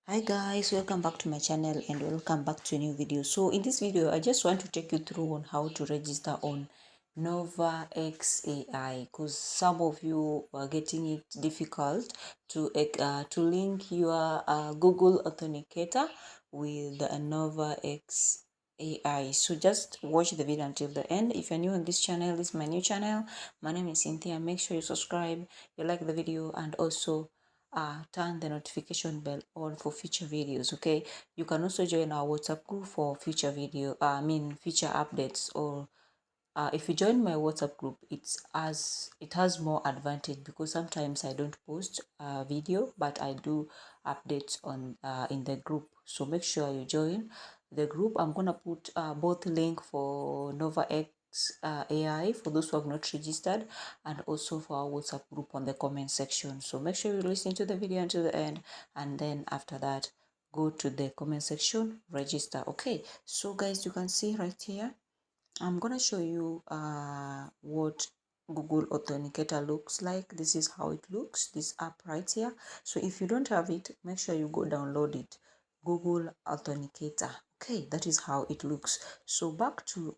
Hi guys, welcome back to my channel and welcome back to a new video. So in this video I just want to take you through on how to register on Nova XAI, because some of you are getting it difficult to link your Google Authenticator with the Nova XAI. So just watch the video until the end. If you're new on this channel, this is my new channel. My name is Cynthia. Make sure you subscribe, you like the video, and also turn the notification bell on for future videos. Okay, you can also join our WhatsApp group for future future updates. Or if you join my WhatsApp group, it has more advantage, because sometimes I don't post a video, but I do updates on in the group. So make sure you join the group. I'm gonna put both link for Nova X AI for those who have not registered, and also for our WhatsApp group on the comment section. So make sure you listen to the video until the end, and then after that go to the comment section, register. Okay, so guys, you can see right here I'm gonna show you what Google Authenticator looks like. This is how it looks, this app right here. So if you don't have it, make sure you go download it, Google Authenticator. Okay, that is how it looks. So back to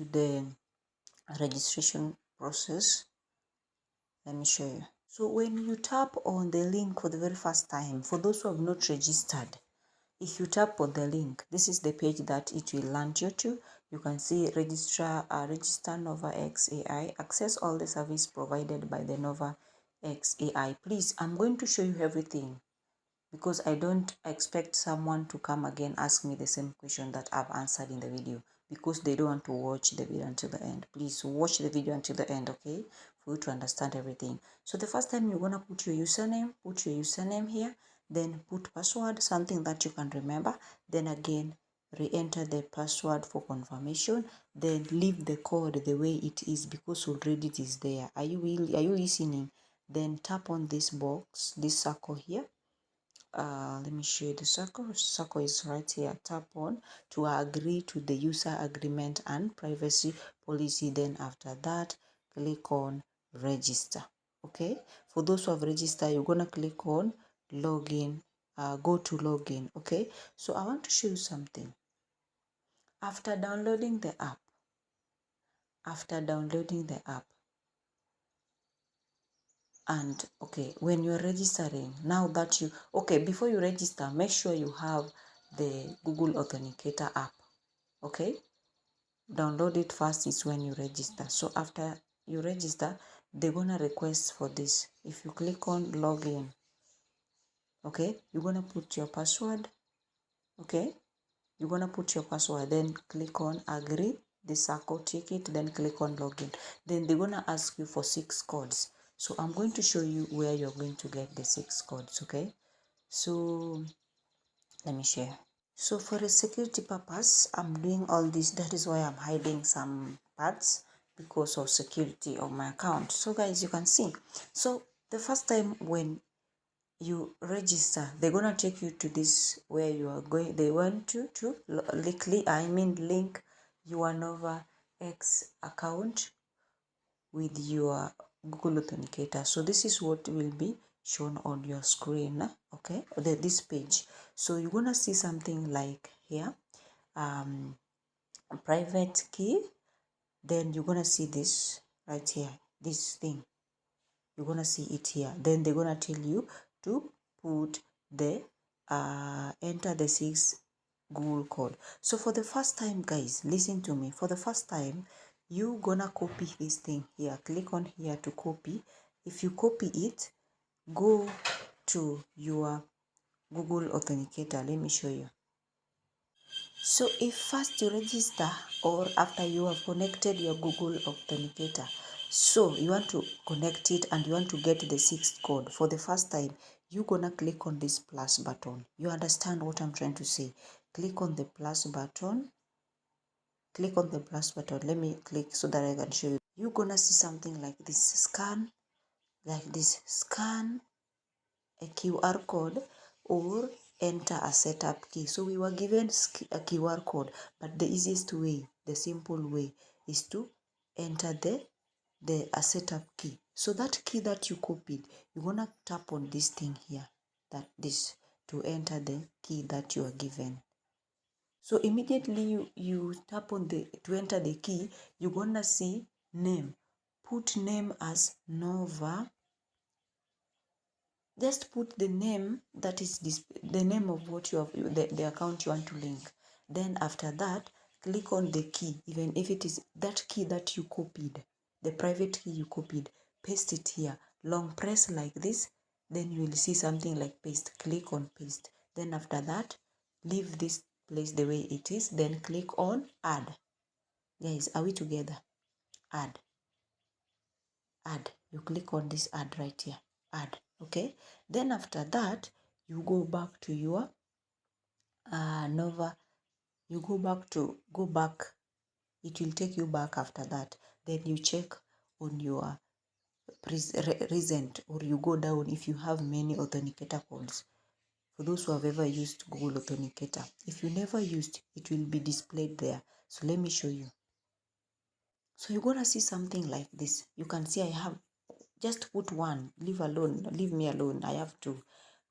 the registration process. Let me show you. So when you tap on the link for the very first time, for those who have not registered, if you tap on the link, this is the page that it will land you to. You can see register Nova XAI, access all the service provided by the Nova XAI. Please, I'm going to show you everything, because I don't expect someone to come again ask me the same question that I've answered in the video, because they don't want to watch the video until the end. Please watch the video until the end, okay, for you to understand everything. So the first time you're gonna put your username here, then put password, something that you can remember, then again re-enter the password for confirmation, then leave the code the way it is, because already it is there. Are you listening? Then tap on this box, this circle here. Let me show you the circle is right here. Tap on to agree to the user agreement and privacy policy. Then after that, click on register. Okay, for those who have registered, you're gonna click on login. Go to login. Okay, so I want to show you something. After downloading the app, and okay, when you're registering, now that you before you register, make sure you have the Google Authenticator app. Okay, download it first, is when you register. So after you register, they're gonna request for this. If you click on login, okay, you're gonna put your password. Okay, you're gonna put your password, then click on agree, the circle, ticket, then click on login. Then they're gonna ask you for 6 codes. So I'm going to show you where you're going to get the 6 codes. Okay, so let me share. So for a security purpose, I'm doing all this. That is why I'm hiding some parts, because of security of my account. So guys, you can see, so the first time when you register, they're gonna take you to this where you are going. They want you to link your Nova X account with your Google Authenticator. So this is what will be shown on your screen. Okay, this page. So you're gonna see something like here, a private key. Then you're gonna see this right here, this thing. You're gonna see it here. Then they're gonna tell you to put the enter the 6 Google code. So for the first time, guys, listen to me. For the first time, you gonna copy this thing here. Click on here to copy. If you copy it, go to your Google Authenticator. Let me show you. So if first you register, or after you have connected your Google Authenticator, so you want to connect it and you want to get the 6th code for the first time, you're gonna click on this plus button. You understand what I'm trying to say? Click on the plus button. Click on the plus button. Let me click so that I can show you. You're gonna see something like this. Scan, like this. Scan a QR code or enter a setup key. So we were given a QR code, but the easiest way, the simple way, is to enter a setup key. So that key that you copied, you're gonna tap on this thing here, this to enter the key that you are given. So immediately you tap on to enter the key, you're gonna see name. Put name as Nova. Just put the name that is the name of what you have, the account you want to link. Then after that, click on the key, even if it is that key that you copied, the private key you copied, paste it here. Long press like this, then you will see something like paste. Click on paste. Then after that, leave this place the way it is. Then click on add. Guys, are we together? Add. Add. You click on this add right here. Add. Okay. Then after that, you go back to your Nova. You go back. It will take you back after that. Then you check on your recent, or you go down if you have many authenticator codes. For those who have ever used Google Authenticator, if you never used, it will be displayed there. So let me show you. So you're gonna see something like this. You can see I have just put one. Leave me alone. I have two.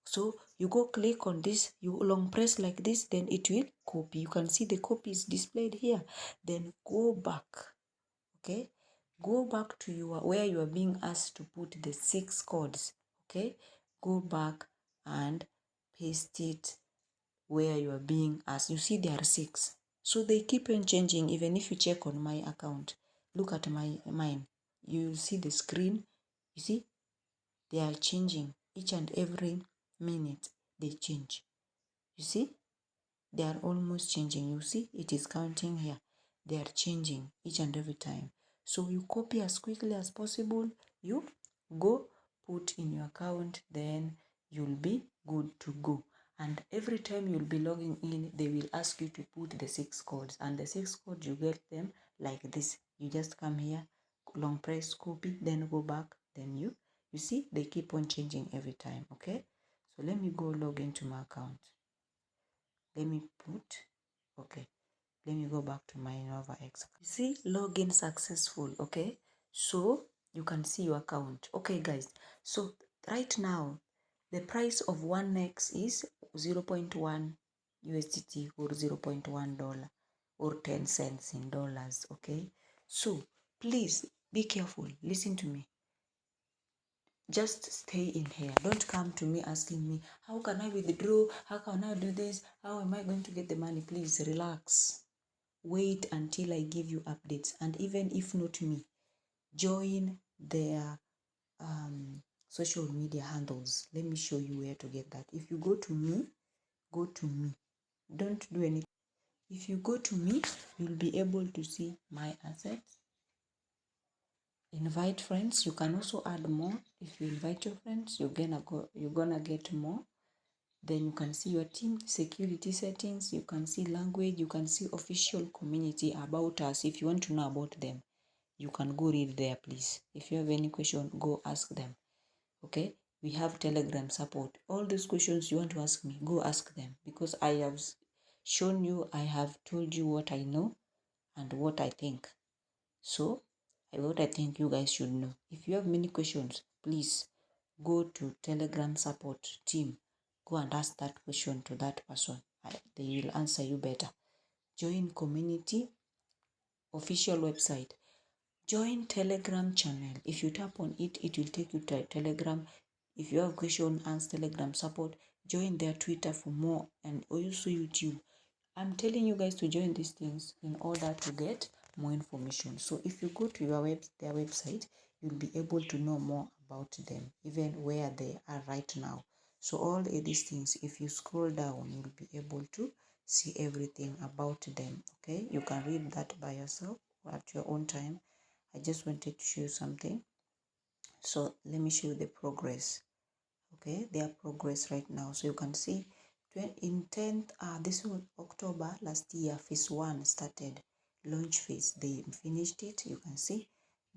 So you go click on this, you long press like this, then it will copy. You can see the copy is displayed here. Then go back. Okay, go back to where you are being asked to put the 6 codes. Okay, go back and paste it where you are being asked. You see there are 6, so they keep on changing. Even if you check on my account, look at mine, you will see the screen. You see they are changing each and every minute. They change. You see they are almost changing. You see it is counting here. They are changing each and every time. So you copy as quickly as possible. You go put in your account, then you'll be good to go. And every time you'll be logging in, they will ask you to put the 6 codes. And the 6 codes, you get them like this. You just come here, long press, copy, then go back. Then you see they keep on changing every time. Okay, so let me go log into my account. Let me go back to my Nova X. You see, login successful. Okay, so you can see your account. Okay, guys, so right now the price of 1x is 0.1 USDT or $0.1 or 10 cents in dollars. Okay, so please be careful. Listen to me. Just stay in here. Don't come to me asking me, how can I withdraw? How can I do this? How am I going to get the money? Please relax. Wait until I give you updates. And even if not me, join their social media handles. Let me show you where to get that. If you go to me. Don't do anything. If you go to me, you'll be able to see my assets. Invite friends. You can also add more. If you invite your friends, you're gonna get more. Then you can see your team, security settings, you can see language, you can see official community, about us. If you want to know about them, you can go read there, please. If you have any question, go ask them. Okay, we have Telegram support. All those questions you want to ask me, go ask them, because I have shown you, I have told you what I know and what I think. So what I think you guys should know. If you have many questions, please go to Telegram support team. Go and ask that question to that person. They will answer you better. Join community, official website. Join Telegram channel. If you tap on it, it will take you to Telegram. If you have question, ask Telegram support. Join their Twitter for more, and also YouTube. I'm telling you guys to join these things in order to get more information. So if you go to their website, you'll be able to know more about them, even where they are right now. So all these things, if you scroll down, you'll be able to see everything about them. Okay, you can read that by yourself at your own time. I just wanted to show you something. So let me show you the progress. Okay, their progress right now. So you can see in 10th, this was October last year, phase 1 started, launch phase. They finished it, you can see.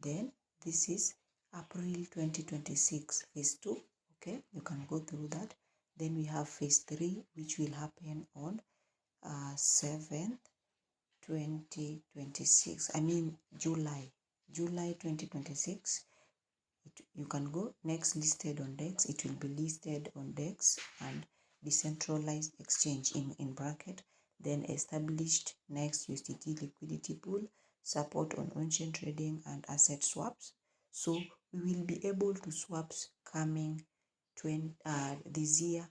Then this is April 2026, phase 2. Okay, you can go through that. Then we have phase 3, which will happen on 7th 2026. I mean July 2026. You can go next listed on DEX. It will be listed on DEX, and decentralized exchange in bracket, then established next USDT liquidity pool, support on on-chain trading and asset swaps. So we will be able to swaps coming this year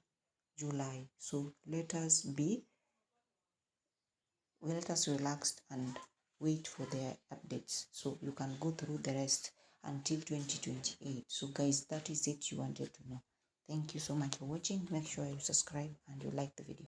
July. So let us relax and wait for their updates, so you can go through the rest until 2028. So guys, that is it you wanted to know. Thank you so much for watching. Make sure you subscribe and you like the video.